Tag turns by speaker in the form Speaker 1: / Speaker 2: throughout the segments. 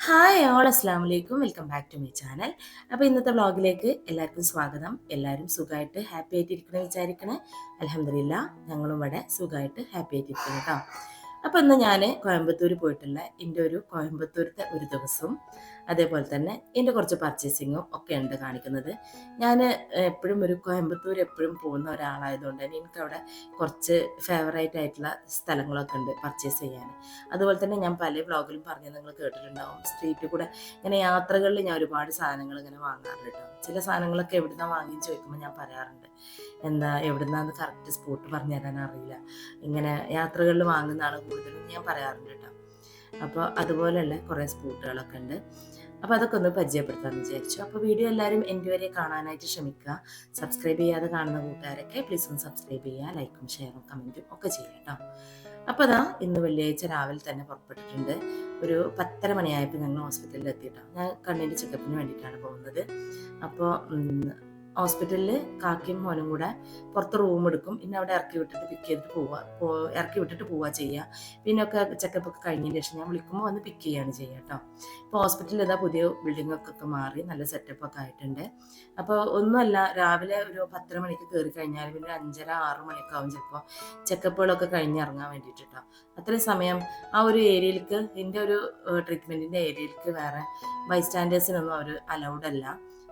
Speaker 1: Hi all അസ്സാം വലൈക്കും welcome back to my channel. അപ്പോൾ ഇന്നത്തെ വ്ളോഗിലേക്ക് എല്ലാവർക്കും സ്വാഗതം. എല്ലാവരും സുഖമായിട്ട് ഹാപ്പി ആയിട്ട് ഇരിക്കണേ വിചാരിക്കണേ. അൽഹംദുലില്ലാ ഞങ്ങളും ഇവിടെ സുഖമായിട്ട് ഹാപ്പി ആയിട്ട് ഇരിക്കണം കേട്ടോ. അപ്പോൾ ഇന്ന് ഞാൻ കോയമ്പത്തൂർ പോയിട്ടുള്ള എൻ്റെ ഒരു കോയമ്പത്തൂരത്തെ ഒരു ദിവസവും അതേപോലെ തന്നെ എൻ്റെ കുറച്ച് പർച്ചേസിങ്ങും ഒക്കെ ഉണ്ട് കാണിക്കുന്നത്. ഞാൻ എപ്പോഴും ഒരു കോയമ്പത്തൂർ എപ്പോഴും പോകുന്ന ഒരാളായതുകൊണ്ട് തന്നെ എനിക്കവിടെ കുറച്ച് ഫേവറേറ്റ് ആയിട്ടുള്ള സ്ഥലങ്ങളൊക്കെ ഉണ്ട് പർച്ചേസ് ചെയ്യാൻ. അതുപോലെ തന്നെ ഞാൻ പല വ്ളോഗിലും പറഞ്ഞ് നിങ്ങൾ കേട്ടിട്ടുണ്ടാവും, സ്ട്രീറ്റിൽ കൂടെ ഇങ്ങനെ യാത്രകളിൽ ഞാൻ ഒരുപാട് സാധനങ്ങൾ ഇങ്ങനെ വാങ്ങാറുണ്ട് കേട്ടോ. ചില സാധനങ്ങളൊക്കെ എവിടുന്നാണ് വാങ്ങി ചോദിക്കുമ്പോൾ ഞാൻ പറയാറുണ്ട്, എന്താ എവിടുന്നാന്ന് കറക്റ്റ് സ്പോട്ട് പറഞ്ഞു തരാൻ അറിയില്ല, ഇങ്ങനെ യാത്രകളിൽ വാങ്ങുന്നതാണ് കൂടുതലും ഞാൻ പറയാറുണ്ട് കേട്ടോ. അപ്പോൾ അതുപോലെയുള്ള കുറേ സ്പോട്ടുകളൊക്കെ ഉണ്ട്. അപ്പോൾ അതൊക്കെ ഒന്ന് പരിചയപ്പെടുത്താമെന്ന് വിചാരിച്ചു. അപ്പോൾ വീഡിയോ എല്ലാവരും എൻ്റെ വരെ കാണാനായിട്ട് ശ്രമിക്കുക. സബ്സ്ക്രൈബ് ചെയ്യാതെ കാണുന്ന കൂട്ടുകാരൊക്കെ പ്ലീസ് ഒന്ന് സബ്സ്ക്രൈബ് ചെയ്യുക, ലൈക്കും ഷെയറും കമൻറ്റും ഒക്കെ ചെയ്യാം കേട്ടോ. അപ്പോൾ അതാ ഇന്ന് വെള്ളിയാഴ്ച രാവിലെ തന്നെ പുറപ്പെട്ടിട്ടുണ്ട്. ഒരു 10:30 മണിയായപ്പോൾ ഞങ്ങൾ ഹോസ്പിറ്റലിൽ എത്തിയിട്ടാണ്. ഞാൻ കണ്ണിൻ്റെ ചെക്കപ്പിന് വേണ്ടിയിട്ടാണ് പോകുന്നത്. അപ്പോൾ ഹോസ്പിറ്റലിൽ കാക്കയും മോനും കൂടെ പുറത്ത് റൂം എടുക്കും, പിന്നെ അവിടെ ഇറക്കി വിട്ടിട്ട് പിക്ക് ചെയ്തിട്ട് ഇറക്കി വിട്ടിട്ട് പോവുക ചെയ്യുക. പിന്നെ ഒക്കെ ചെക്കപ്പ് ഒക്കെ കഴിഞ്ഞതിന് ശേഷം ഞാൻ വിളിക്കുമ്പോൾ വന്ന് പിക്ക് ചെയ്യുകയാണ് ചെയ്യുക കേട്ടോ. ഇപ്പോൾ ഹോസ്പിറ്റലിൽ ഇതാ പുതിയ ബിൽഡിങ്ങൊക്കെ മാറി നല്ല സെറ്റപ്പൊക്കെ ആയിട്ടുണ്ട്. അപ്പോൾ ഒന്നുമല്ല, രാവിലെ ഒരു 10:30 മണിക്ക് കയറി കഴിഞ്ഞാൽ പിന്നെ 5:30-6 മണിയൊക്കെ ആവും ചിലപ്പോൾ ചെക്കപ്പുകളൊക്കെ കഴിഞ്ഞ് ഇറങ്ങാൻ വേണ്ടിയിട്ട് കേട്ടോ. അത്രയും സമയം ആ ഒരു ഏരിയയിലേക്ക്, എൻ്റെ ഒരു ട്രീറ്റ്മെൻറ്റിൻ്റെ ഏരിയയിലേക്ക് വേറെ ബൈസ്റ്റാൻഡേഴ്സിനൊന്നും അവർ അലൗഡ് അല്ല.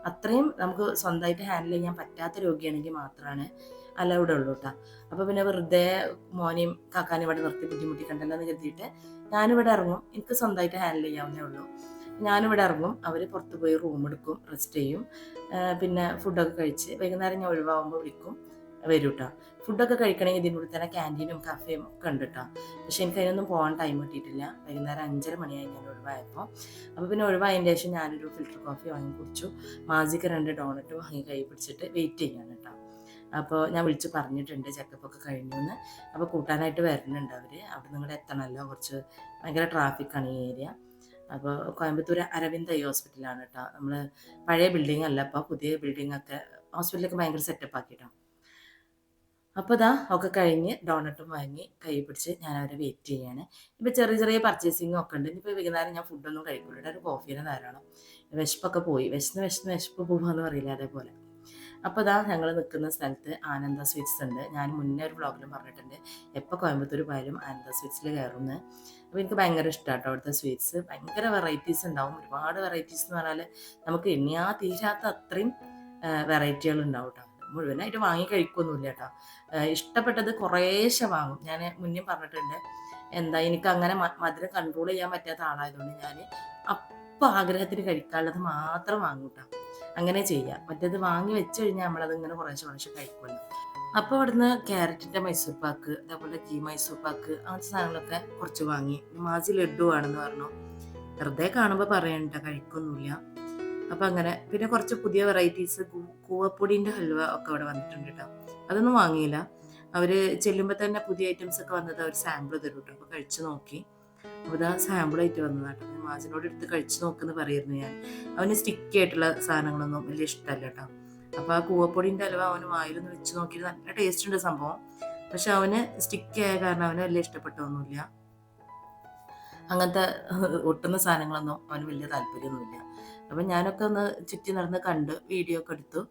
Speaker 1: അത്രയും നമുക്ക് സ്വന്തമായിട്ട് ഹാൻഡിൽ ചെയ്യാൻ പറ്റാത്ത രോഗിയാണെങ്കിൽ മാത്രമാണ് അലൗഡ് ഉള്ളൂ കേട്ടോ. അപ്പോൾ പിന്നെ വെറുതെ മോനെയും കാക്കാനും ഇവിടെ നിർത്തി ബുദ്ധിമുട്ടിക്കണ്ടല്ലോ എന്ന് കരുതിയിട്ട് ഞാനിവിടെ ഇറങ്ങും. എനിക്ക് സ്വന്തമായിട്ട് ഹാൻഡിൽ ചെയ്യാവുന്നേ ഉള്ളൂ. ഞാനിവിടെ ഇറങ്ങും, അവർ പുറത്ത് പോയി റൂം എടുക്കും, റെസ്റ്റ് ചെയ്യും. പിന്നെ ഫുഡൊക്കെ കഴിച്ച് വൈകുന്നേരം ഞാൻ ഒഴിവാകുമ്പോൾ വിളിക്കും, വരും കേട്ടോ. ഫുഡൊക്കെ കഴിക്കണമെങ്കിൽ ഇതിൻ്റെ തന്നെ ക്യാൻറ്റീനും കഫേയും ഒക്കെ ഉണ്ട് കേട്ടോ. പക്ഷെ എനിക്ക് അതിനൊന്നും പോകാൻ ടൈം കിട്ടിയിട്ടില്ല. വൈകുന്നേരം 5:30 മണിയായി ഞാൻ ഒഴിവായപ്പോൾ. അപ്പോൾ പിന്നെ ഒഴിവായതിന് ശേഷം ഞാനൊരു ഫിൽറ്റർ കോഫി വാങ്ങി കുടിച്ചു. മാജിക്ക് 2 ഡോണറ്റ് വാങ്ങി കൈ പിടിച്ചിട്ട് വെയിറ്റ് ചെയ്യാണ് കേട്ടോ. അപ്പോൾ ഞാൻ വിളിച്ച് പറഞ്ഞിട്ടുണ്ട് ചെക്കപ്പൊക്കെ കഴിഞ്ഞു എന്ന്. അപ്പോൾ കൂട്ടാനായിട്ട് വരുന്നുണ്ട് അവർ. അവിടെ നിങ്ങളുടെ എത്തണമല്ലോ, കുറച്ച് ഭയങ്കര ട്രാഫിക്കാണ് ഈ ഏരിയ. അപ്പോൾ കോയമ്പത്തൂർ അരവിന്ദ് ഐ ഹോസ്പിറ്റലാണ് കേട്ടോ. നമ്മൾ പഴയ ബിൽഡിംഗ് അല്ല, അപ്പോൾ പുതിയ ബിൽഡിങ്ങൊക്കെ ഹോസ്പിറ്റലൊക്കെ ഭയങ്കര സെറ്റപ്പ് ആക്കിയിട്ടോ. അപ്പോൾ ഇതാ ഒക്കെ കഴിഞ്ഞ് ഡോണറ്റും വാങ്ങി കൈ പിടിച്ച് ഞാൻ അവരെ വെയിറ്റ് ചെയ്യാണ്. ഇപ്പോൾ ചെറിയ ചെറിയ പർച്ചേസിങ്ങും ഒക്കെ ഉണ്ട്. ഇപ്പോൾ വൈകുന്നേരം ഞാൻ ഫുഡൊന്നും കഴിക്കില്ല, ഒരു കോഫീനെ ധാരാളം. വിശപ്പൊക്കെ പോയി, വിശപ്പ് പോകുകയെന്ന് പറയില്ല, അതേപോലെ. അപ്പോൾ ഇതാ ഞങ്ങൾ നിൽക്കുന്ന സ്ഥലത്ത് ആനന്ദ സ്വീറ്റ്സ് ഉണ്ട്. ഞാൻ മുന്നേ ഒരു വ്ളോഗിലും പറഞ്ഞിട്ടുണ്ട്, എപ്പോൾ കോയമ്പത്തൂർ പോയാലും ആനന്ദ സ്വീറ്റ്സിൽ കയറുന്നത്. അപ്പോൾ എനിക്ക് ഭയങ്കര ഇഷ്ടമാട്ടോ അവിടുത്തെ സ്വീറ്റ്സ്. ഭയങ്കര വെറൈറ്റീസ് ഉണ്ടാവും, ഒരുപാട് വെറൈറ്റീസ് എന്ന് പറഞ്ഞാൽ നമുക്ക് എണ്ണിയാ തീരാത്ത അത്രയും വെറൈറ്റികൾ ഉണ്ടാവും കേട്ടോ. മുഴുവനായിട്ട് വാങ്ങി കഴിക്കൊന്നുമില്ല കേട്ടോ. ഇഷ്ടപ്പെട്ടത് കുറേശ്ശെ വാങ്ങും. ഞാൻ മുന്നേ പറഞ്ഞിട്ടുണ്ട്, എന്താ എനിക്ക് അങ്ങനെ മധുരം കൺട്രോൾ ചെയ്യാൻ പറ്റാത്ത ആളായതുകൊണ്ട് ഞാൻ അപ്പം ആഗ്രഹത്തിന് കഴിക്കാനുള്ളത് മാത്രം വാങ്ങും കേട്ടോ. അങ്ങനെ ചെയ്യാം. മറ്റേത് വാങ്ങി വെച്ച് കഴിഞ്ഞാൽ നമ്മളത് ഇങ്ങനെ കുറേശ്ശെ കഴിക്കുമല്ലോ. അപ്പോൾ അവിടുന്ന് ക്യാരറ്റിൻ്റെ മൈസൂർ പാക്ക്, അതേപോലെ ഗീ മൈസൂർ പാക്ക്, അങ്ങനത്തെ സാധനങ്ങളൊക്കെ കുറച്ച് വാങ്ങി. മാസി ലഡു ആണെന്ന് പറഞ്ഞു. വെറുതെ കാണുമ്പോൾ പറയണ്ട, കഴിക്കൊന്നുമില്ല. അപ്പം അങ്ങനെ പിന്നെ കുറച്ച് പുതിയ വെറൈറ്റീസ് കൂവപ്പൊടിൻ്റെ ഹൽവ ഒക്കെ അവിടെ വന്നിട്ടുണ്ട് കേട്ടോ. അതൊന്നും വാങ്ങിയില്ല. അവർ ചെല്ലുമ്പോൾ തന്നെ പുതിയ ഐറ്റംസ് ഒക്കെ വന്നത് അവർ സാമ്പിൾ തരും കേട്ടോ. അപ്പോൾ കഴിച്ച് നോക്കി. അപ്പോൾ ഇതാ സാമ്പിളായിട്ട് വന്നതാട്ടോ. മാസിനോട് എടുത്ത് കഴിച്ച് നോക്കുമെന്ന് പറയുന്നു ഞാൻ. അവന് സ്റ്റിക്കി ആയിട്ടുള്ള സാധനങ്ങളൊന്നും വലിയ ഇഷ്ടമല്ല കേട്ടോ. അപ്പോൾ ആ കൂവപ്പൊടിൻ്റെ ഹൽവ അവന് വായിലൊന്ന് വെച്ച് നോക്കിയിട്ട് നല്ല ടേസ്റ്റ് ഉണ്ട് സംഭവം. പക്ഷെ അവന് സ്റ്റിക്കി ആയ കാരണം അവന് വലിയ ഇഷ്ടപ്പെട്ടൊന്നുമില്ല. അങ്ങനത്തെ ഒട്ടുന്ന സാധനങ്ങളൊന്നും അവന് വലിയ താല്പര്യമൊന്നുമില്ല. അപ്പം ഞാനൊക്കെ ഒന്ന് ചുറ്റി നടന്ന് കണ്ട് വീഡിയോ ഒക്കെ എടുത്തു.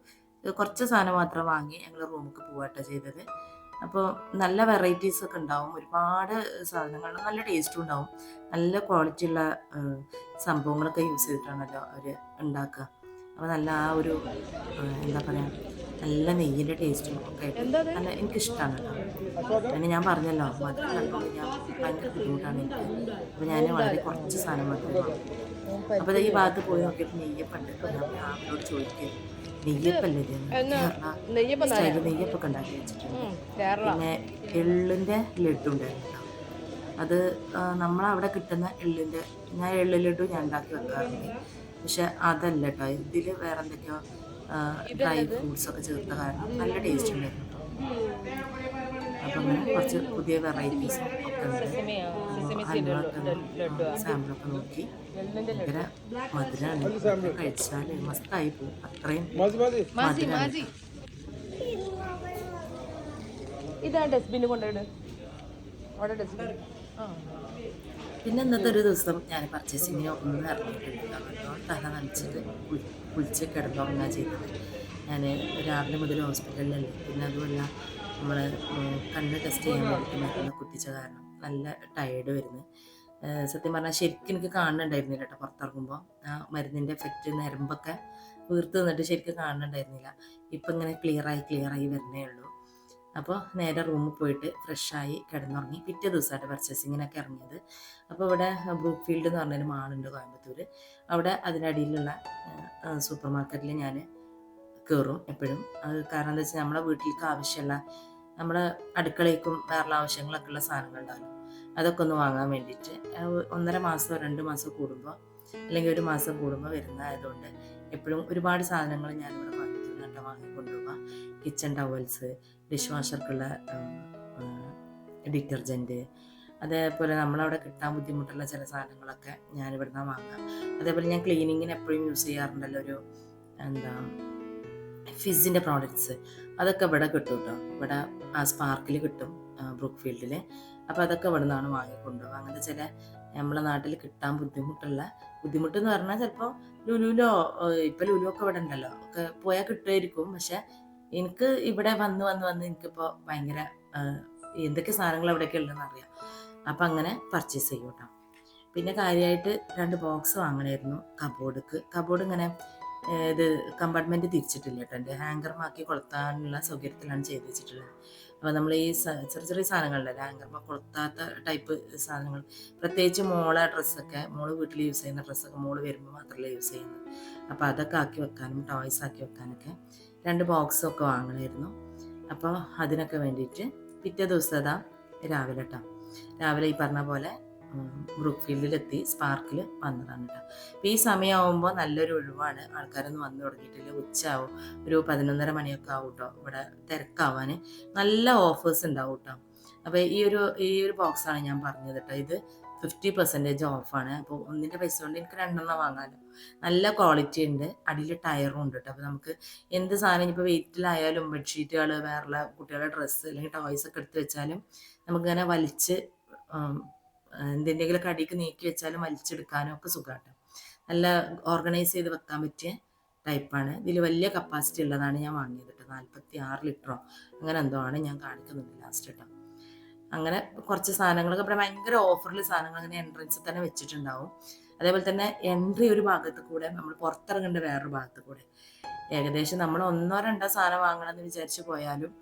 Speaker 1: കുറച്ച് സാധനം മാത്രം വാങ്ങി ഞങ്ങൾ റൂമിലേക്ക് പോവാട്ടോ ചെയ്തത്. അപ്പോൾ നല്ല വെറൈറ്റീസൊക്കെ ഉണ്ടാവും, ഒരുപാട് സാധനങ്ങൾ, നല്ല ടേസ്റ്റും ഉണ്ടാവും. നല്ല ക്വാളിറ്റി ഉള്ള സംഭവങ്ങളൊക്കെ യൂസ് ചെയ്തിട്ടാണല്ലോ അവർ ഉണ്ടാക്കുക. അപ്പോൾ നല്ല ആ ഒരു എന്താ പറയുക, നല്ല നെയ്യിൻ്റെ ടേസ്റ്റും ഒക്കെ ആയിട്ട് നല്ല എനിക്കിഷ്ടമാണ് കേട്ടോ. പിന്നെ ഞാൻ പറഞ്ഞല്ലോ, മധുരം കണ്ടുകൊണ്ട് ഞാൻ ഭയങ്കര ബുദ്ധിമുട്ടാണ് എനിക്ക്. അപ്പോൾ ഞാൻ വളരെ കുറച്ച് സാധനം മാത്രമേ വാങ്ങും. അപ്പോൾ ഈ ഭാഗത്ത് പോയി നോക്കിയപ്പോൾ നെയ്യപ്പുണ്ട്. അപ്പോൾ ഞാൻ അവരോട് ചോദിക്കുക, നെയ്യപ്പല്ലേ ഇത് സ്റ്റൈല് നെയ്യപ്പൊക്കെ ഉണ്ടാക്കി വെച്ചിട്ടുണ്ട്. പിന്നെ എള്ളിൻ്റെ ലഡു ഉണ്ടായിരുന്നു കേട്ടോ. അത് നമ്മളവിടെ കിട്ടുന്ന എള്ളിൻ്റെ, ഞാൻ എള്ള് ലഡു ഞാൻ ഉണ്ടാക്കി വെക്കാറുണ്ട്. പക്ഷെ അതല്ല കേട്ടോ, ഇതിൽ വേറെ എന്തൊക്കെയോ ഡ്രൈ ഫ്രൂട്ട്സ് ഒക്കെ ചേർത്ത കാരണം നല്ല ടേസ്റ്റ് ഉണ്ടായിരുന്നു കേട്ടോ. അപ്പം അങ്ങനെ കുറച്ച് പുതിയ വെറൈറ്റീസും ഒക്കെ ഉണ്ട്. ഹൽവൊക്കെ സാമ്പിളൊക്കെ നോക്കി. ഭയങ്കര മധുരമാണ്, കഴിച്ചാൽ മസ്തായി പോകും, അത്രയും മധുരമാണ്.
Speaker 2: ഇതാ ഡസ്റ്റ്ബിന് കൊണ്ടുപോയിട്, അവിടെ ഡസ്റ്റ്ബിൻ.
Speaker 1: പിന്നെ ഇന്നത്തെ ഒരു ദിവസം ഞാൻ പർച്ചേസിങ്ങിന് ഒന്നും ഇറങ്ങിയിട്ടില്ല കേട്ടോ. നല്ലോണം തല നനച്ചിട്ട് കുളിച്ച് കിടന്നുറങ്ങുക ചെയ്തത്. ഞാൻ രാവിലെ മുതൽ ഹോസ്പിറ്റലിലല്ലേ. പിന്നെ അതുമല്ല നമ്മൾ കണ്ണ് ടെസ്റ്റ് ചെയ്യാൻ വേണ്ടിയിട്ട് മരുന്ന് കുത്തിച്ച കാരണം നല്ല ടയേർഡ് വരുന്നു. സത്യം പറഞ്ഞാൽ ശരിക്കും എനിക്ക് കാണുന്നുണ്ടായിരുന്നില്ല കേട്ടോ പുറത്തിറങ്ങുമ്പോൾ. ആ മരുന്നിൻ്റെ എഫക്റ്റ് നരമ്പൊക്കെ വീർത്ത് നിന്നിട്ട് ശരിക്കും കാണുന്നുണ്ടായിരുന്നില്ല. ഇപ്പം ഇങ്ങനെ ക്ലിയറായി വരുന്നേ ഉള്ളൂ. അപ്പോൾ നേരെ റൂമിൽ പോയിട്ട് ഫ്രഷായി കിടന്നുറങ്ങി. പിറ്റേ ദിവസമായിട്ട് പർച്ചേസിങ്ങിനൊക്കെ ഇറങ്ങിയത്. അപ്പോൾ ഇവിടെ ബ്രൂക്ക് ഫീൽഡ് എന്ന് പറഞ്ഞൊരു മാളുണ്ട് കോയമ്പത്തൂർ. അവിടെ അതിനടിയിലുള്ള സൂപ്പർ മാർക്കറ്റിൽ ഞാൻ കയറും എപ്പോഴും. അത് കാരണം എന്താ വെച്ചാൽ നമ്മളെ വീട്ടിലേക്ക് ആവശ്യമുള്ള നമ്മുടെ അടുക്കളയ്ക്കും വേറെ ആവശ്യങ്ങളൊക്കെ ഉള്ള സാധനങ്ങൾ ഉണ്ടാകും. അതൊക്കെ ഒന്ന് വാങ്ങാൻ വേണ്ടിയിട്ട് 1.5 മാസമോ 2 മാസം കൂടുമ്പോൾ അല്ലെങ്കിൽ 1 മാസം കൂടുമ്പോൾ വരുന്നതായതുകൊണ്ട് എപ്പോഴും ഒരുപാട് സാധനങ്ങൾ ഞാനിവിടെ കോയമ്പത്തൂരിനായിട്ട് വാങ്ങിക്കൊണ്ടുപോകാം. കിച്ചൺ ടവൽസ്, ഡിഷ് വാഷർക്കുള്ള ഡിറ്റർജൻറ്റ്, അതേപോലെ നമ്മളവിടെ കിട്ടാൻ ബുദ്ധിമുട്ടുള്ള ചില സാധനങ്ങളൊക്കെ ഞാനിവിടുന്ന് വാങ്ങാം. അതേപോലെ ഞാൻ ക്ലീനിങ്ങിന് എപ്പോഴും യൂസ് ചെയ്യാറുണ്ടല്ലോ ഒരു എന്താ ഫിസിൻ്റെ പ്രോഡക്റ്റ്സ്, അതൊക്കെ ഇവിടെ കിട്ടും കേട്ടോ. ഇവിടെ ആ സ്പാർക്കിൽ കിട്ടും ബ്രൂക്ക് ഫീൽഡിൽ. അപ്പോൾ അതൊക്കെ ഇവിടെ നിന്നാണ് വാങ്ങിക്കൊണ്ടുപോകുക. അങ്ങനത്തെ ചില നമ്മളെ നാട്ടിൽ കിട്ടാൻ ബുദ്ധിമുട്ടെന്ന് പറഞ്ഞാൽ ചിലപ്പോൾ ലുലുവിലോ ഇപ്പം ലുലു ഒക്കെ ഇവിടെ ഉണ്ടല്ലോ ഒക്കെ പോയാൽ കിട്ടുമായിരിക്കും. പക്ഷെ എനിക്ക് ഇവിടെ വന്ന് എനിക്കിപ്പോൾ ഭയങ്കര എന്തൊക്കെ സാധനങ്ങൾ എവിടെയൊക്കെ ഉള്ളതെന്ന് അറിയാം. അപ്പം അങ്ങനെ പർച്ചേസ് ചെയ്യും കേട്ടോ. പിന്നെ കാര്യമായിട്ട് 2 ബോക്സ് വാങ്ങണമായിരുന്നു കബോർഡ് ഇങ്ങനെ ഇത് കമ്പാർട്ട്മെൻറ്റ് തിരിച്ചിട്ടില്ല കേട്ടോ. എൻ്റെ ഹാങ്കർമാക്കി കൊളുത്താനുള്ള സൗകര്യത്തിലാണ് ചെയ്ത് വെച്ചിട്ടുള്ളത്. അപ്പോൾ നമ്മൾ ഈ ചെറിയ ചെറിയ സാധനങ്ങളുണ്ടല്ലോ ഹാങ്കർമ കൊളുത്താത്ത ടൈപ്പ് സാധനങ്ങൾ, പ്രത്യേകിച്ച് മോള് വീട്ടിൽ യൂസ് ചെയ്യുന്ന ഡ്രസ്സൊക്കെ മോള് വരുമ്പോൾ മാത്രമല്ല യൂസ് ചെയ്യുന്നത്. അപ്പോൾ അതൊക്കെ ആക്കി വെക്കാനും ടോയ്സ് ആക്കി വെക്കാനൊക്കെ 2 ബോക്സൊക്കെ വാങ്ങണമായിരുന്നു. അപ്പോൾ അതിനൊക്കെ വേണ്ടിയിട്ട് പിറ്റേ ദിവസം രാവിലെ ഈ പറഞ്ഞ പോലെ ബ്രൂക്ക് ഫീൽഡിലെത്തി സ്പാർക്കിൽ വന്നതാണ് കേട്ടോ. അപ്പോൾ ഈ സമയമാകുമ്പോൾ നല്ലൊരു ഒഴിവാണ്, ആൾക്കാരൊന്നും വന്നു തുടങ്ങിയിട്ടില്ല. ഉച്ചയാവും, ഒരു 11:30 മണിയൊക്കെ ആവും കേട്ടോ ഇവിടെ തിരക്കാവാൻ. നല്ല ഓഫേഴ്സ് ഉണ്ടാവും കേട്ടോ. അപ്പോൾ ഈ ഒരു ബോക്സാണ് ഞാൻ പറഞ്ഞത് കേട്ടോ. ഇത് 50% ഓഫാണ്. അപ്പോൾ ഒന്നിൻ്റെ പൈസ കൊണ്ട് എനിക്ക് 2 വാങ്ങാമല്ലോ. നല്ല ക്വാളിറ്റി ഉണ്ട്, അടിയിൽ ടയറും ഉണ്ട് കേട്ടോ. അപ്പോൾ നമുക്ക് എന്ത് സാധനം ഇപ്പോൾ വെയിറ്റിലായാലും ബെഡ്ഷീറ്റുകൾ, വേറെ കുട്ടികളുടെ ഡ്രസ്സ് അല്ലെങ്കിൽ ടോയ്സ് ഒക്കെ എടുത്ത് വെച്ചാലും നമുക്കിങ്ങനെ വലിച്ച് എന്തെങ്കിലുമൊക്കെ അടിക്ക് നീക്കി വെച്ചാലും വലിച്ചെടുക്കാനും ഒക്കെ സുഖമാട്ടോ. നല്ല ഓർഗനൈസ് ചെയ്ത് വെക്കാൻ പറ്റിയ ടൈപ്പാണ്. ഇതിൽ വലിയ കപ്പാസിറ്റി ഉള്ളതാണ് ഞാൻ വാങ്ങിയത് കേട്ടോ. 46 ലിറ്ററോ അങ്ങനെ എന്തോ ആണ് ഞാൻ കാണിക്കുന്നുണ്ട് ലാസ്റ്റ് കേട്ടോ. അങ്ങനെ കുറച്ച് സാധനങ്ങളൊക്കെ ഇവിടെ ഭയങ്കര ഓഫറിൽ സാധനങ്ങൾ അങ്ങനെ എൻട്രൻസിൽ തന്നെ വെച്ചിട്ടുണ്ടാവും. അതേപോലെ തന്നെ എൻട്രി ഒരു ഭാഗത്ത് കൂടെ, നമ്മൾ പുറത്തിറങ്ങേണ്ട വേറൊരു ഭാഗത്ത് കൂടെ. ഏകദേശം നമ്മൾ 1-2 സാധനം വാങ്ങണമെന്ന് വിചാരിച്ച് പോയാലും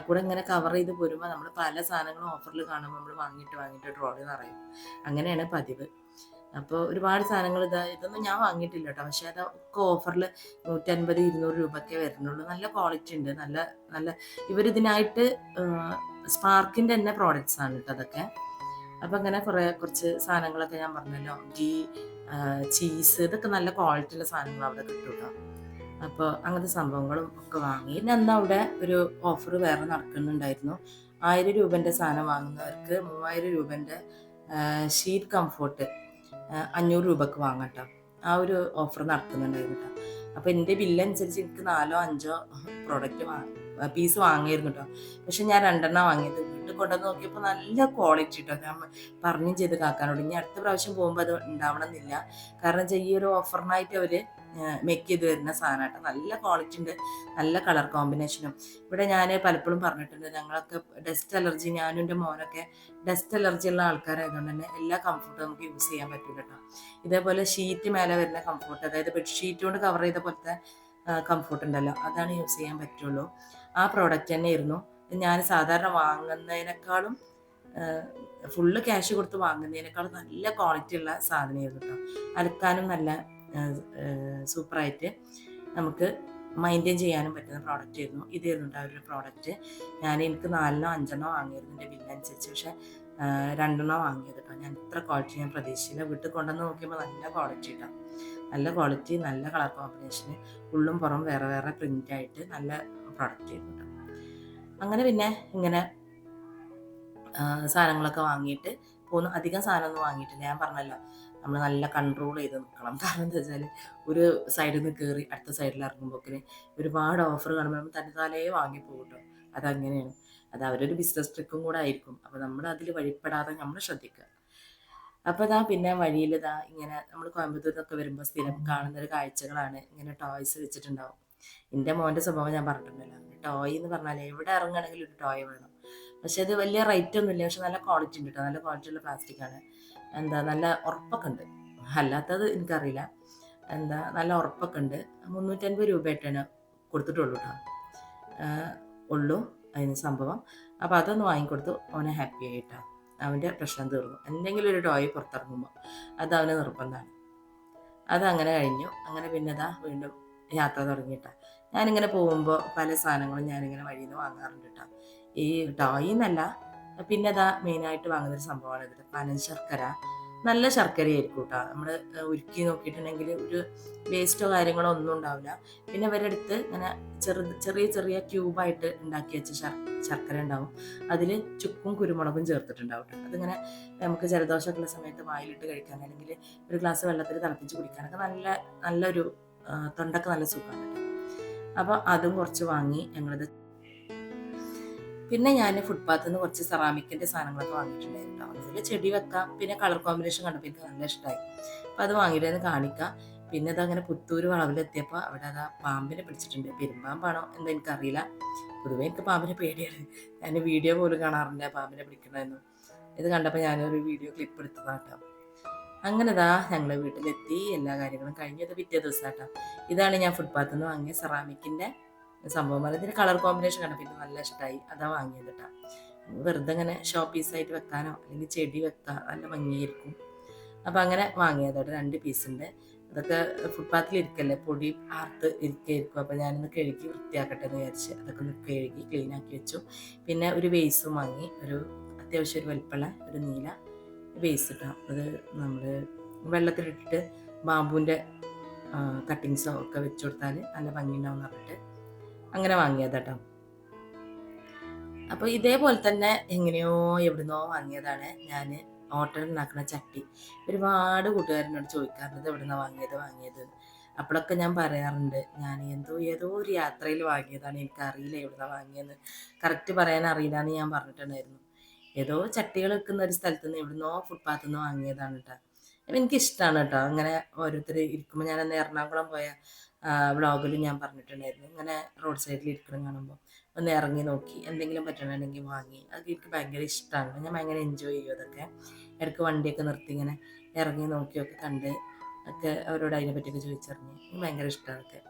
Speaker 1: കൂടെ ഇങ്ങനെ കവർ ചെയ്ത് പോരുമ്പോൾ നമ്മൾ പല സാധനങ്ങളും ഓഫറിൽ കാണുമ്പോൾ നമ്മൾ വാങ്ങിയിട്ട് ട്രോളി നിറയും. അങ്ങനെയാണ് പതിവ്. അപ്പോൾ ഒരുപാട് സാധനങ്ങൾ ഇതൊന്നും ഞാൻ വാങ്ങിയിട്ടില്ല കേട്ടോ. പക്ഷേ അതൊക്കെ ഓഫറിൽ 150-200 രൂപയ്ക്കേ വരുന്നുള്ളൂ. നല്ല ക്വാളിറ്റി ഉണ്ട്. നല്ല ഇവരിതിനായിട്ട് സ്പാർക്കിൻ്റെ തന്നെ പ്രോഡക്റ്റ്സ് ആണ് കേട്ടോ അതൊക്കെ. അപ്പോൾ അങ്ങനെ കുറച്ച് സാധനങ്ങളൊക്കെ ഞാൻ പറഞ്ഞല്ലോ, ഗീ, ചീസ്, ഇതൊക്കെ നല്ല ക്വാളിറ്റിയുള്ള സാധനങ്ങൾ അവിടെ കിട്ടും കേട്ടോ. അപ്പോൾ അങ്ങനത്തെ സംഭവങ്ങളും ഒക്കെ വാങ്ങി. പിന്നെ അന്ന് അവിടെ ഒരു ഓഫർ വേറെ നടക്കുന്നുണ്ടായിരുന്നു. 1000 രൂപൻ്റെ സാധനം വാങ്ങുന്നവർക്ക് 3000 രൂപൻ്റെ ഷീറ്റ് കംഫോർട്ട് 500 രൂപക്ക് വാങ്ങാം കേട്ടോ. ആ ഒരു ഓഫർ നടക്കുന്നുണ്ടായിരുന്നു കേട്ടോ. അപ്പോൾ എൻ്റെ ബില്ലനുസരിച്ച് എനിക്ക് 4-5 പ്രോഡക്റ്റ് പീസ് വാങ്ങിയിരുന്നു കേട്ടോ. പക്ഷെ ഞാൻ 2 വാങ്ങിയത്. വീട്ടിൽ കൊണ്ടുവന്ന് നോക്കിയപ്പോൾ നല്ല ക്വാളിറ്റി കേട്ടോ. ഞാൻ പറഞ്ഞും ചെയ്ത് കാക്കാനോട് ഇനി അടുത്ത പ്രാവശ്യം പോകുമ്പോൾ അത് ഉണ്ടാവണം എന്നില്ല. കാരണം ഈ ഒരു ഓഫറിനായിട്ട് അവർ മേക്ക് ചെയ്ത് വരുന്ന സാധനം കേട്ടോ. നല്ല ക്വാളിറ്റി ഉണ്ട്, നല്ല കളർ കോമ്പിനേഷനും. ഇവിടെ ഞാൻ പലപ്പോഴും പറഞ്ഞിട്ടുണ്ട്, ഞങ്ങളൊക്കെ ഡസ്റ്റ് അലർജി, ഞാനും എൻ്റെ മോനൊക്കെ ഡസ്റ്റ് അലർജി ഉള്ള ആൾക്കാരായതുകൊണ്ട് തന്നെ എല്ലാ കംഫർട്ടും നമുക്ക് യൂസ് ചെയ്യാൻ പറ്റില്ല കേട്ടോ. ഇതേപോലെ ഷീറ്റ് മേലെ വരുന്ന കംഫർട്ട്, അതായത് ബെഡ്ഷീറ്റ് കൊണ്ട് കവർ ചെയ്ത പോലത്തെ കംഫർട്ട് ഉണ്ടല്ലോ, അതാണ് യൂസ് ചെയ്യാൻ പറ്റുള്ളൂ. ആ പ്രോഡക്റ്റ് തന്നെയായിരുന്നു ഞാൻ സാധാരണ വാങ്ങുന്നതിനേക്കാളും ഫുള്ള് ക്യാഷ് കൊടുത്ത് വാങ്ങുന്നതിനേക്കാളും നല്ല ക്വാളിറ്റി ഉള്ള സാധനമായിരുന്നു കേട്ടോ. അലക്കാനും നല്ല സൂപ്പറായിട്ട് നമുക്ക് മെയിൻറ്റെയിൻ ചെയ്യാനും പറ്റുന്ന പ്രോഡക്റ്റ് ആയിരുന്നു. ഇതായിരുന്നു അവരുടെ പ്രോഡക്റ്റ്. എനിക്ക് 4-5 വാങ്ങിയിരുന്നു എൻ്റെ ബില്ലനുസരിച്ച്. പക്ഷേ 2 വാങ്ങിയത് കേട്ടോ. ഞാൻ ഇത്ര ക്വാളിറ്റി ഞാൻ പ്രതീക്ഷിച്ചില്ല. വീട്ടിൽ കൊണ്ടുവന്ന് നോക്കിയപ്പോൾ നല്ല ക്വാളിറ്റി കേട്ടോ. നല്ല ക്വാളിറ്റി, നല്ല കളർ കോമ്പിനേഷന്, ഉള്ളും പുറം വേറെ വേറെ പ്രിൻ്റായിട്ട് നല്ല പ്രോഡക്റ്റ് ആയിരുന്നു കേട്ടോ. അങ്ങനെ പിന്നെ ഇങ്ങനെ സാധനങ്ങളൊക്കെ വാങ്ങിയിട്ട് പോന്നു. അധികം സാധനമൊന്നും വാങ്ങിയിട്ടില്ല. ഞാൻ പറഞ്ഞല്ലോ, നമ്മൾ നല്ല കൺട്രോൾ ചെയ്ത് നിൽക്കണം. കാരണം എന്താ വെച്ചാൽ ഒരു സൈഡിൽ നിന്ന് കയറി അടുത്ത സൈഡിൽ ഇറങ്ങുമ്പോഴേക്കിന് ഒരുപാട് ഓഫർ കാണുമ്പോൾ നമ്മൾ തന്നെത്താലേ വാങ്ങിപ്പോകും കേട്ടോ. അതങ്ങനെയാണ്. അത് അവരൊരു ബിസിനസ് ട്രിക്കും കൂടെ ആയിരിക്കും. അപ്പോൾ നമ്മൾ അതിൽ വഴിപ്പെടാതെ നമ്മൾ ശ്രദ്ധിക്കുക. അപ്പോൾ ഇതാ പിന്നെ വഴിയിൽ ഇതാ ഇങ്ങനെ നമ്മൾ കോയമ്പത്തൂർ നിന്നൊക്കെ വരുമ്പോൾ സ്ഥിരം കാണുന്ന ഒരു കാഴ്ചകളാണ് ഇങ്ങനെ ടോയ്സ് വെച്ചിട്ടുണ്ടാവും. എൻ്റെ മോൻ്റെ സ്വഭാവം ഞാൻ പറഞ്ഞിട്ടുണ്ടല്ലോ, ടോയ് എന്ന് പറഞ്ഞാൽ എവിടെ ഇറങ്ങുകയാണെങ്കിലും ഒരു ടോയ് വേണം. പക്ഷെ അത് വലിയ റേറ്റ് ഒന്നുമില്ല, പക്ഷെ നല്ല ക്വാളിറ്റി ഉണ്ട് കേട്ടോ, നല്ല ക്വാളിറ്റി ഉള്ള പ്ലാസ്റ്റിക് ആണ്. എന്താ നല്ല ഉറപ്പൊക്കെ ഉണ്ട്, അല്ലാത്തത് എനിക്കറിയില്ല. എന്താ നല്ല ഉറപ്പൊക്കെ ഉണ്ട്. 350 രൂപയായിട്ടാണ് കൊടുത്തിട്ടുള്ളൂ കേട്ടോ, ഉള്ളൂ അതിന് സംഭവം. അപ്പോൾ അതൊന്ന് വാങ്ങിക്കൊടുത്തു, അവനെ ഹാപ്പി ആയിട്ടാണ്, അവൻ്റെ പ്രശ്നം തീർന്നു. എന്തെങ്കിലും ഒരു ടോയ് പുറത്തിറങ്ങുമ്പോൾ അത് അവന് നിർബന്ധമാണ്. അതങ്ങനെ കഴിഞ്ഞു. അങ്ങനെ പിന്നെ ഇതാ വീണ്ടും യാത്ര തുടങ്ങിയിട്ടാണ്. ഞാനിങ്ങനെ പോകുമ്പോൾ പല സാധനങ്ങളും ഞാനിങ്ങനെ വഴിയിൽ നിന്ന് വാങ്ങാറുണ്ട് കേട്ടോ. ഈ ടോയ് എന്നല്ല, പിന്നെ ഇതാ മെയിനായിട്ട് വാങ്ങുന്നൊരു സംഭവമാണ് ഇത്, പനം ശർക്കര. നല്ല ശർക്കരയായിരിക്കും കേട്ടോ. നമ്മൾ ഉരുക്കി നോക്കിയിട്ടുണ്ടെങ്കിൽ ഒരു വേസ്റ്റോ കാര്യങ്ങളോ ഒന്നും ഉണ്ടാവില്ല. പിന്നെ ഇവരുടെ അടുത്ത് ഇങ്ങനെ ചെറിയ ചെറിയ ക്യൂബായിട്ട് ഉണ്ടാക്കി വെച്ച ശർക്കര ഉണ്ടാവും. അതിൽ ചുക്കും കുരുമുളകും ചേർത്തിട്ടുണ്ടാവും കേട്ടോ. അതിങ്ങനെ നമുക്ക് ജലദോഷമൊക്കെ ഉള്ള സമയത്ത് വായിലിട്ട് കഴിക്കാൻ, അല്ലെങ്കിൽ ഒരു ഗ്ലാസ് വെള്ളത്തിൽ തിളപ്പിച്ച് കുടിക്കാനൊക്കെ നല്ലൊരു തൊണ്ടക്ക് നല്ല സുഖമാണ് കേട്ടോ. അപ്പോൾ അതും കുറച്ച് വാങ്ങി ഞങ്ങളിത്. പിന്നെ ഞാൻ ഫുട്പാത്തിൽ നിന്ന് കുറച്ച് സെറാമിക്കിൻ്റെ സാധനങ്ങളൊക്കെ വാങ്ങിയിട്ടുണ്ടായിരുന്നു കേട്ടോ. അതിൽ ചെടി വെക്കാം, പിന്നെ കളർ കോമ്പിനേഷൻ കണ്ടപ്പോൾ എനിക്ക് നല്ല ഇഷ്ടമായി. അപ്പോൾ അത് വാങ്ങിയിട്ടൊന്ന് കാണിക്കാം. പിന്നെ അതങ്ങനെ പുത്തൂർ വളവിലെത്തിയപ്പോൾ അവിടെ അതാ പാമ്പിനെ പിടിച്ചിട്ടുണ്ട്. പെരുമ്പാമ്പാണോ എന്താ എനിക്കറിയില്ല. പൊതുവേ എനിക്ക് പാമ്പിനെ പേടിയാണ്. ഞാൻ വീഡിയോ പോലും കാണാറുണ്ട് പാമ്പിനെ പിടിക്കണമെന്നും. ഇത് കണ്ടപ്പോൾ ഞാനൊരു വീഡിയോ ക്ലിപ്പ് എടുത്തതാട്ടോ. അങ്ങനെതാ ഞങ്ങൾ വീട്ടിലെത്തി, എല്ലാ കാര്യങ്ങളും കഴിഞ്ഞത് പിറ്റേ ദിവസമാട്ടോ. ഇതാണ് ഞാൻ ഫുട്പാത്തിൽ നിന്ന് വാങ്ങിയ സെറാമിക്കിൻ്റെ സംഭവം. ഇതിന് കളർ കോമ്പിനേഷൻ കണ്ടപ്പോൾ എനിക്ക് നല്ല ഇഷ്ടമായി, അതാ വാങ്ങിയത് കേട്ടോ. വെറുതെ ഇങ്ങനെ ഷോ പീസായിട്ട് വെക്കാനോ അല്ലെങ്കിൽ ചെടി വെക്കാം, നല്ല ഭംഗിയായിരിക്കും. അപ്പം അങ്ങനെ വാങ്ങിയതോടെ 2 പീസുണ്ട്. അതൊക്കെ ഫുട്പാത്തിൽ ഇരിക്കല്ലേ, പൊടി ആർത്ത് ഇരിക്കായിരിക്കും. അപ്പോൾ ഞാനൊന്ന് കഴുകി വൃത്തിയാക്കട്ടെ എന്ന് വിചാരിച്ച് അതൊക്കെ ഒന്ന് കഴുകി ക്ലീൻ ആക്കി വെച്ചു. പിന്നെ ഒരു വേസും വാങ്ങി, ഒരു അത്യാവശ്യം ഒരു വലിപ്പമുള്ള ഒരു നീല വേസ് ഇട്ടാം. അത് നമ്മൾ വെള്ളത്തിലിട്ടിട്ട് ബാമ്പൂൻ്റെ കട്ടിങ്സോ ഒക്കെ വെച്ച് കൊടുത്താൽ നല്ല ഭംഗിയുണ്ടാവും എന്ന് പറഞ്ഞിട്ട് അങ്ങനെ വാങ്ങിയത് കേട്ടോ. അപ്പോൾ ഇതേപോലെ തന്നെ എങ്ങനെയോ എവിടുന്നോ വാങ്ങിയതാണ് ഞാൻ ഓട്ടൽ ഉണ്ടാക്കുന്ന ചട്ടി. ഒരുപാട് കൂട്ടുകാരനോട് ചോദിക്കാറുണ്ട് എവിടുന്ന വാങ്ങിയത്. അപ്പോഴൊക്കെ ഞാൻ പറയാറുണ്ട്, ഞാൻ ഏതോ ഒരു യാത്രയിൽ വാങ്ങിയതാണ്, എനിക്കറിയില്ല എവിടുന്ന വാങ്ങിയെന്ന്, കറക്റ്റ് പറയാൻ അറിയില്ല എന്ന് ഞാൻ പറഞ്ഞിട്ടുണ്ടായിരുന്നു. ഏതോ ചട്ടികൾ വെക്കുന്ന ഒരു സ്ഥലത്ത് നിന്ന് എവിടുന്നോ ഫുട്പാത്തിൽ നിന്ന് വാങ്ങിയതാണ് കേട്ടോ. അപ്പം എനിക്കിഷ്ടമാണ് കേട്ടോ അങ്ങനെ ഓരോരുത്തർ ഇരിക്കുമ്പോൾ. ഞാനന്ന് എറണാകുളം പോയ വ്ളോഗിൽ ഞാൻ പറഞ്ഞിട്ടുണ്ടായിരുന്നു, ഇങ്ങനെ റോഡ് സൈഡിൽ ഇരിക്കണം കാണുമ്പോൾ ഒന്ന് ഇറങ്ങി നോക്കി എന്തെങ്കിലും പറ്റണമെങ്കിൽ വാങ്ങി. അത് എനിക്ക് ഭയങ്കര ഇഷ്ടമാണ്, ഞാൻ ഭയങ്കര എൻജോയ് ചെയ്യും അതൊക്കെ. ഇടയ്ക്ക് വണ്ടിയൊക്കെ നിർത്തി ഇങ്ങനെ ഇറങ്ങി നോക്കിയൊക്കെ കണ്ട് ഒക്കെ അവരോട് അതിനെ പറ്റിയൊക്കെ ചോദിച്ചറിഞ്ഞ് എനിക്ക് ഭയങ്കര ഇഷ്ടമൊക്കെ.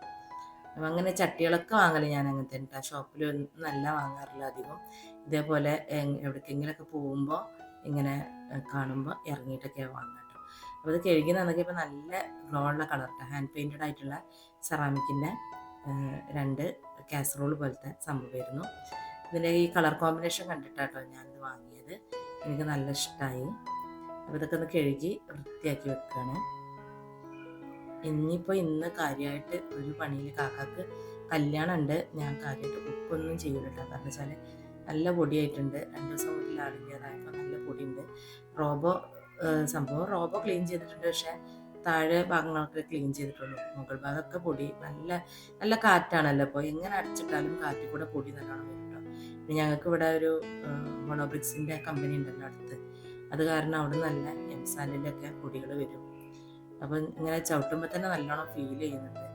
Speaker 1: അപ്പം അങ്ങനെ ചട്ടികളൊക്കെ വാങ്ങൽ ഞാൻ അങ്ങനെ തന്നെ ഷോപ്പിൽ നല്ല വാങ്ങാറില്ല അധികം. ഇതേപോലെ എവിടേക്കെങ്കിലൊക്കെ പോകുമ്പോൾ ഇങ്ങനെ കാണുമ്പോൾ ഇറങ്ങിയിട്ടൊക്കെയാണ് വാങ്ങാം കേട്ടോ. അപ്പോൾ അത് കഴുകി നന്നൊക്കെയപ്പോൾ നല്ല ഗ്ലോ ഉള്ള കളർ, ഹാൻഡ് പെയിൻറ്റഡ് ആയിട്ടുള്ള സെറാമിക്കിൻ്റെ 2 കാസറോൾ പോലത്തെ സംഭവമായിരുന്നു. ഇതിൻ്റെ ഈ കളർ കോമ്പിനേഷൻ കണ്ടിട്ടാട്ടോ ഞാനിത് വാങ്ങിയത്, എനിക്ക് നല്ല ഇഷ്ടമായി. അപ്പോൾ ഇതൊക്കെ ഒന്ന് കഴുകി വൃത്തിയാക്കി വെക്കുകയാണ്. ഇനിയിപ്പോൾ ഇന്ന് കാര്യമായിട്ട് ഒരു പണിയിൽ കാക്കാക്ക് കല്യാണം ഉണ്ട്. ഞാൻ കാര്യമായിട്ട് കുക്കൊന്നും ചെയ്യില്ല കേട്ടോ, കാരണം വെച്ചാൽ നല്ല പൊടിയായിട്ടുണ്ട്. 2 ദിവസം വീട്ടിലാളിൻ്റെതായപ്പോൾ നല്ല പൊടിയുണ്ട്. സംഭവം റോബോ ക്ലീൻ ചെയ്തിട്ടുണ്ട്, പക്ഷേ താഴെ ഭാഗങ്ങളൊക്കെ ക്ലീൻ ചെയ്തിട്ടുള്ളൂ. മുകൾ ഭാഗമൊക്കെ പൊടി, നല്ല കാറ്റാണല്ലോ. അപ്പോൾ എങ്ങനെ അടച്ചിട്ടാലും കാറ്റിൽ കൂടെ പൊടി നല്ലോണം വരും കേട്ടോ. പിന്നെ ഞങ്ങൾക്ക് ഇവിടെ ഒരു മോണോബ്രിക്സിൻ്റെ കമ്പനി ഉണ്ടല്ലോ അടുത്ത്, അത് കാരണം അവിടെ നല്ല എംസാൻഡിൻ്റെ ഒക്കെ പൊടികൾ വരും. അപ്പം ഇങ്ങനെ ചവിട്ടുമ്പോൾ തന്നെ നല്ലോണം ഫീൽ ചെയ്യുന്നുണ്ട്.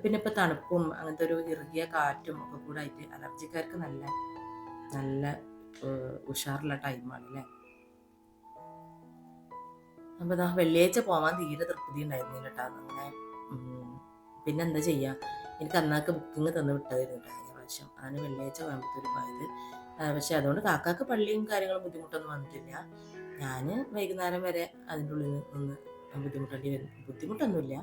Speaker 1: പിന്നെ ഇപ്പോൾ തണുപ്പും അങ്ങനത്തെ ഒരു ഇറുകിയ കാറ്റും ഒക്കെ കൂടെ ആയിട്ട് അലർജിക്കാർക്ക് നല്ല ഉഷാറുള്ള ടൈമാണ് അല്ലേ. അപ്പോൾ ഇതാ വെള്ളിയാഴ്ച പോകാൻ തീരെ തൃപ്തി ഉണ്ടായിരുന്നില്ല കേട്ടോ. അങ്ങനെ പിന്നെ എന്താ ചെയ്യുക, എനിക്ക് അന്നൊക്കെ ബുക്കിംഗ് തന്ന് വിട്ടതായിരുന്നു കേട്ടോ കഴിഞ്ഞ പ്രാവശ്യം. അതാണ് വെള്ളിയാഴ്ച കോയമ്പത്തൂർ പോയത്. പക്ഷെ അതുകൊണ്ട് കാക്കാക്ക് പള്ളിയും കാര്യങ്ങളും ബുദ്ധിമുട്ടൊന്നും വന്നിട്ടില്ല. ഞാൻ വൈകുന്നേരം വരെ അതിൻ്റെ ഉള്ളിൽ നിന്ന് ബുദ്ധിമുട്ടൊന്നുമില്ല,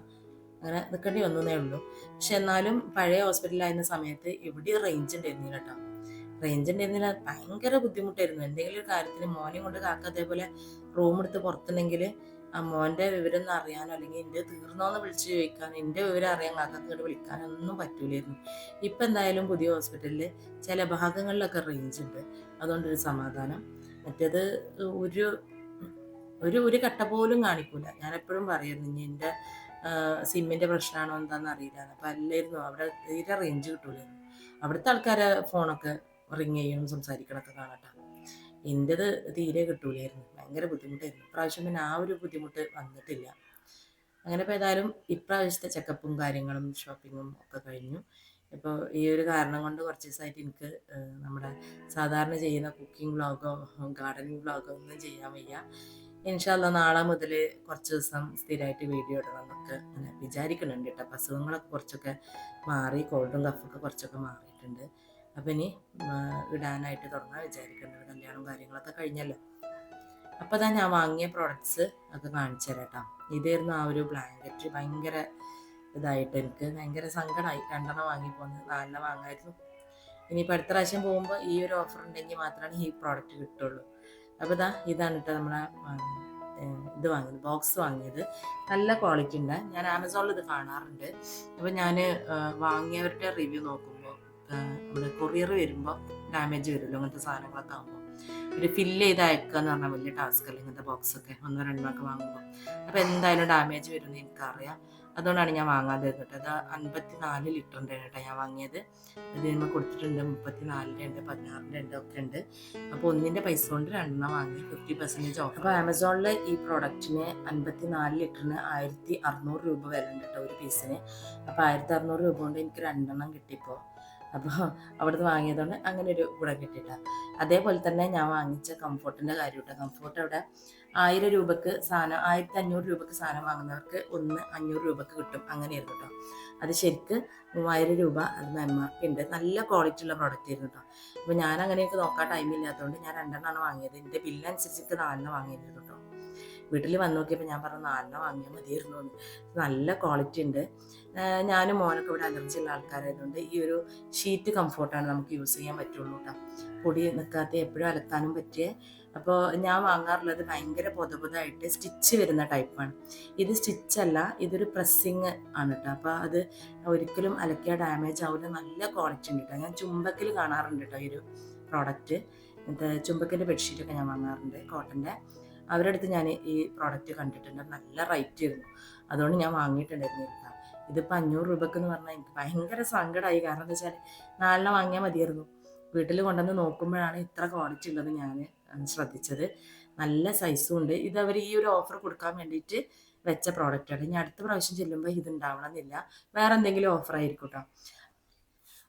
Speaker 1: അങ്ങനെ നിൽക്കേണ്ടി വന്നതേ ഉള്ളൂ. പക്ഷെ എന്നാലും പഴയ ഹോസ്പിറ്റലായിരുന്ന സമയത്ത് എവിടെയും റേഞ്ച് ഉണ്ടായിരുന്നില്ല കേട്ടോ. ഭയങ്കര ബുദ്ധിമുട്ടായിരുന്നു. എന്തെങ്കിലും ഒരു കാര്യത്തിന് മോനെയും കൊണ്ട് കാക്ക അതേപോലെ റൂം എടുത്ത് പുറത്തുണ്ടെങ്കിൽ ആ മോൻ്റെ വിവരം ഒന്ന് അറിയാനോ അല്ലെങ്കിൽ എൻ്റെ തീർന്നോന്ന് വിളിച്ച് ചോദിക്കാനോ എൻ്റെ വിവരം അറിയാൻ കാക്കക്ക് ഇങ്ങോട്ട് വിളിക്കാനൊന്നും പറ്റൂലായിരുന്നു. ഇപ്പം എന്തായാലും പുതിയ ഹോസ്പിറ്റലിൽ ചില ഭാഗങ്ങളിലൊക്കെ റേഞ്ച് ഉണ്ട്, അതുകൊണ്ടൊരു സമാധാനം. മറ്റേത് ഒരു കട്ട പോലും കാണിക്കൂല. ഞാനെപ്പോഴും പറയുന്നു ഇനി എൻ്റെ സിമ്മിൻ്റെ പ്രശ്നമാണോ എന്താണെന്ന് അറിയില്ല. അപ്പം അല്ലായിരുന്നു അവിടെ തീരെ റേഞ്ച് കിട്ടൂലായിരുന്നു. അവിടുത്തെ ആൾക്കാരെ ഫോണൊക്കെ റിങ് ചെയ്യണം സംസാരിക്കണമൊക്കെ കാണട്ടെ. എൻ്റെത് തീരെ കിട്ടൂലായിരുന്നു, ഭയങ്കര ബുദ്ധിമുട്ടായിരുന്നു. ഇപ്രാവശ്യം പിന്നെ ആ ഒരു ബുദ്ധിമുട്ട് വന്നിട്ടില്ല. അങ്ങനെ ഇപ്പോൾ ഏതായാലും ഇപ്രാവശ്യത്തെ ചെക്കപ്പും കാര്യങ്ങളും ഷോപ്പിങ്ങും ഒക്കെ കഴിഞ്ഞു. ഇപ്പോൾ ഈ ഒരു കാരണം കൊണ്ട് കുറച്ച് ദിവസമായിട്ട് എനിക്ക് നമ്മുടെ സാധാരണ ചെയ്യുന്ന കുക്കിംഗ് വ്ളോഗോ ഗാർഡനിങ് വ്ളോഗോ ഒന്നും ചെയ്യാൻ വയ്യ. ഇൻഷാ അല്ലാ നാളെ മുതൽ കുറച്ച് ദിവസം സ്ഥിരമായിട്ട് വീഡിയോ ഇടണം എന്നൊക്കെ അങ്ങനെ വിചാരിക്കുന്നുണ്ട് കേട്ടോ. അപ്പോൾ അസുഖങ്ങളൊക്കെ കുറച്ചൊക്കെ മാറി, കോൾഡും കഫൊക്കെ കുറച്ചൊക്കെ മാറിയിട്ടുണ്ട്. അപ്പം ഇനി ഇടാനായിട്ട് തുടങ്ങാൻ വിചാരിക്കുന്നുണ്ട്. കല്യാണവും കാര്യങ്ങളൊക്കെ കഴിഞ്ഞല്ലോ. അപ്പോൾ അതാ ഞാൻ വാങ്ങിയ പ്രോഡക്ട്സ് ഒക്കെ കാണിച്ചു തരാം കേട്ടോ. ഇതായിരുന്നു ആ ഒരു ബ്ലാങ്കറ്റ്. ഭയങ്കര ഇതായിട്ട് എനിക്ക് ഭയങ്കര സങ്കടമായി. 2 വാങ്ങി പോകുന്നത്, 4 വാങ്ങായിരുന്നു. ഇനിയിപ്പോൾ അടുത്ത പ്രാവശ്യം പോകുമ്പോൾ ഈ ഒരു ഓഫർ ഉണ്ടെങ്കിൽ മാത്രമാണ് ഈ പ്രോഡക്റ്റ് കിട്ടുള്ളൂ. അപ്പോൾ ഇതാണ് കേട്ടോ നമ്മളെ ഇത് വാങ്ങിയത്, ബോക്സ് വാങ്ങിയത്. നല്ല ക്വാളിറ്റി ഉണ്ട്. ഞാൻ ആമസോണിൽ ഇത് കാണാറുണ്ട്. അപ്പോൾ ഞാൻ വാങ്ങിയവരുടെ റിവ്യൂ നോക്കുമ്പോൾ നമ്മുടെ കൊറിയർ വരുമ്പോൾ ഡാമേജ് വരുമല്ലോ അങ്ങനത്തെ സാധനങ്ങളൊക്കെ ആകുമ്പോൾ. ഒരു ഫില്ല് ചെയ്ത് അയക്കുക എന്ന് പറഞ്ഞാൽ വലിയ ടാസ്ക് അല്ല ഇങ്ങനത്തെ ബോക്സൊക്കെ 1-2 വാങ്ങുമ്പോൾ. അപ്പോൾ എന്തായാലും ഡാമേജ് വരുമെന്ന് എനിക്കറിയാം. അതുകൊണ്ടാണ് ഞാൻ വാങ്ങാതെ ഇരുന്നിട്ട്. അത് 54 ലിറ്ററിൻ്റെ കേട്ടോ ഞാൻ വാങ്ങിയത്. ഇത് നമ്മൾ കൊടുത്തിട്ടുണ്ട് 34 ഉണ്ട്, 16 ഉണ്ട്, ഒക്കെ ഉണ്ട്. അപ്പോൾ ഒന്നിൻ്റെ പൈസ കൊണ്ട് 2 വാങ്ങി, 50% ഓഫ്. അപ്പോൾ ആമസോണിൽ ഈ പ്രോഡക്റ്റിന് 54 ലിറ്ററിന് 1600 രൂപ വില ഉണ്ട് കേട്ടോ ഒരു പീസിന്. അപ്പോൾ 1600 രൂപ കൊണ്ട് എനിക്ക് 2 കിട്ടിയപ്പോൾ. അപ്പോൾ അവിടുന്ന് വാങ്ങിയതുകൊണ്ട് അങ്ങനെ ഒരു ഗുണം കിട്ടിയിട്ടാണ്. അതേപോലെ തന്നെ ഞാൻ വാങ്ങിച്ച കംഫോർട്ടിൻ്റെ കാര്യം കേട്ടോ. കംഫോർട്ട് അവിടെ 1000 രൂപക്ക് സാധനം, 1500 രൂപക്ക് സാധനം വാങ്ങുന്നവർക്ക് 500 രൂപക്ക് കിട്ടും, അങ്ങനെയായിരുന്നു കേട്ടോ. അത് ശരിക്ക് 3000 രൂപ അത് MRP ഉണ്ട്. നല്ല ക്വാളിറ്റി ഉള്ള പ്രോഡക്റ്റ് ആയിരുന്നു കേട്ടോ. അപ്പോൾ ഞാൻ അങ്ങനെയൊക്കെ നോക്കാൻ ടൈമില്ലാത്തതുകൊണ്ട് ഞാൻ 2 വാങ്ങിയത്. എൻ്റെ ബില്ലനുസരിച്ച് 4 വാങ്ങിയിരുന്നു കേട്ടോ. വീട്ടിൽ വന്ന് നോക്കിയപ്പോൾ ഞാൻ പറഞ്ഞു 4 വാങ്ങിയാൽ മതിയായിരുന്നു എന്ന്. നല്ല ക്വാളിറ്റി ഉണ്ട്. ഞാനും മോനൊക്കെ ഇവിടെ അലർജി ഉള്ള ആൾക്കാരായതുകൊണ്ട് ഈ ഒരു ഷീറ്റ് കംഫോർട്ടാണ് നമുക്ക് യൂസ് ചെയ്യാൻ പറ്റുള്ളൂ കേട്ടോ. പൊടി നിൽക്കാത്ത, എപ്പോഴും അലക്കാനും പറ്റിയ. അപ്പോൾ ഞാൻ വാങ്ങാറുള്ളത് ഭയങ്കര പൊതപൊതായിട്ട് സ്റ്റിച്ച് വരുന്ന ടൈപ്പാണ്. ഇത് സ്റ്റിച്ചല്ല, ഇതൊരു പ്രസ്സിങ് ആണ് കേട്ടോ. അപ്പോൾ അത് ഒരിക്കലും അലക്കിയ ഡാമേജ് ആവില്ല. നല്ല ക്വാളിറ്റി ഉണ്ട് കേട്ടോ. ഞാൻ ചുംബക്കിൽ കാണാറുണ്ട് കേട്ടോ ഈ ഒരു പ്രോഡക്റ്റ്. ചുംബക്കിൻ്റെ ബെഡ്ഷീറ്റൊക്കെ ഞാൻ വാങ്ങാറുണ്ട് കോട്ടൻ്റെ. അവരുടെ അടുത്ത് ഞാൻ ഈ പ്രോഡക്റ്റ് കണ്ടിട്ടുണ്ട്. നല്ല റേറ്റ് ആയിരുന്നു, അതുകൊണ്ട് ഞാൻ വാങ്ങിയിട്ടുണ്ടായിരുന്നു കേട്ടോ. ഇതിപ്പോൾ 500 രൂപക്ക് എന്ന് പറഞ്ഞാൽ എനിക്ക് ഭയങ്കര സങ്കടമായി. കാരണം എന്താ വെച്ചാൽ 4 വാങ്ങിയാൽ മതിയായിരുന്നു. വീട്ടിൽ കൊണ്ടുവന്ന് നോക്കുമ്പോഴാണ് ഇത്ര ക്വാളിറ്റി ഉള്ളത് ഞാൻ ശ്രദ്ധിച്ചത്. നല്ല സൈസും ഉണ്ട്. ഇത് അവർ ഈ ഒരു ഓഫർ കൊടുക്കാൻ വേണ്ടിയിട്ട് വെച്ച പ്രോഡക്റ്റാണ്. ഇനി അടുത്ത പ്രാവശ്യം ചെല്ലുമ്പോൾ ഇത് ഉണ്ടാവണമെന്നില്ല, വേറെ എന്തെങ്കിലും ഓഫർ ആയിരിക്കും കേട്ടോ.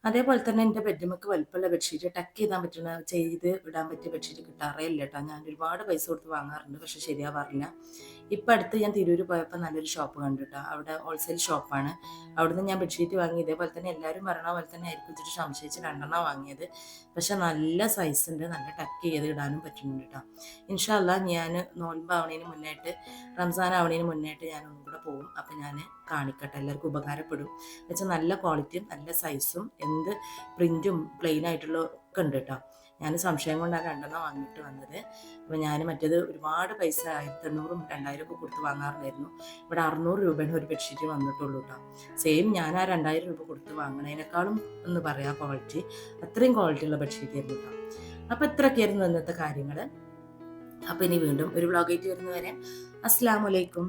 Speaker 1: അതേപോലെ തന്നെ എൻ്റെ ബെഡ്റൂമൊക്കെ വലുപ്പമുള്ള ബെഡ്ഷീറ്റ് ടക്ക് ചെയ്ത് ഇടാൻ പറ്റിയ ബെഡ്ഷീറ്റ് കിട്ടാറേ ഇല്ല കേട്ടോ. ഞാൻ ഒരുപാട് പൈസ കൊടുത്ത് വാങ്ങാറുണ്ട്, പക്ഷെ ശരിയാവാറില്ല. ഇപ്പം അടുത്ത് ഞാൻ തിരൂർ പോയപ്പോൾ നല്ലൊരു ഷോപ്പ് കണ്ടു കേട്ടോ. അവിടെ ഹോൾസെയിൽ ഷോപ്പാണ്. അവിടുന്ന് ഞാൻ ബെഡ്ഷീറ്റ് വാങ്ങി. ഇതേപോലെ തന്നെ എല്ലാവരും പറയണ പോലെ തന്നെ ആയിരിക്കും വെച്ചിട്ട് സംശയിച്ച് 2 വാങ്ങിയത്. പക്ഷെ നല്ല സൈസ് ഉണ്ട്, നല്ല ടക്ക് ചെയ്ത് ഇടാനും പറ്റുന്നുണ്ട് കേട്ടോ. ഇൻഷാ അല്ലാ ഞാൻ നോൻപാവണേന് മുന്നായിട്ട്, റംസാൻ ആവണേന് മുന്നായിട്ട് ഞാൻ ഒന്നും കൂടെ പോകും. അപ്പം ഞാൻ കാണിക്കട്ടെ, എല്ലാവർക്കും ഉപകാരപ്പെടും. വെച്ചാൽ നല്ല ക്വാളിറ്റിയും നല്ല സൈസും എന്ത് പ്രിൻറ്റും പ്ലെയിൻ ആയിട്ടുള്ള ഒക്കെ ഉണ്ട് കേട്ടോ. ഞാൻ സംശയം കൊണ്ടാണ് 2 വാങ്ങിയിട്ട് വന്നത്. അപ്പോൾ ഞാൻ മറ്റേത് ഒരുപാട് പൈസ 1800-ഉം 2000 ഒക്കെ കൊടുത്ത് വാങ്ങാറുണ്ടായിരുന്നു. ഇവിടെ 600 രൂപയുടെ ഒരു ബെഡ്ഷീറ്റ് വന്നിട്ടുള്ളൂ കേട്ടോ. സെയിം ഞാൻ ആ 2000 രൂപ കൊടുത്ത് വാങ്ങണതിനേക്കാളും എന്ന് പറയാം ക്വാളിറ്റി, അത്രയും ക്വാളിറ്റി ഉള്ള ബെഡ്ഷീറ്റ് ആയിരുന്നു കേട്ടോ. അപ്പോൾ ഇത്രയൊക്കെയായിരുന്നു ഇന്നത്തെ കാര്യങ്ങൾ. അപ്പോൾ ഇനി വീണ്ടും ഒരു വ്ളോഗായിട്ട് വരുന്നവരെ അസ്സലാമു അലൈക്കും.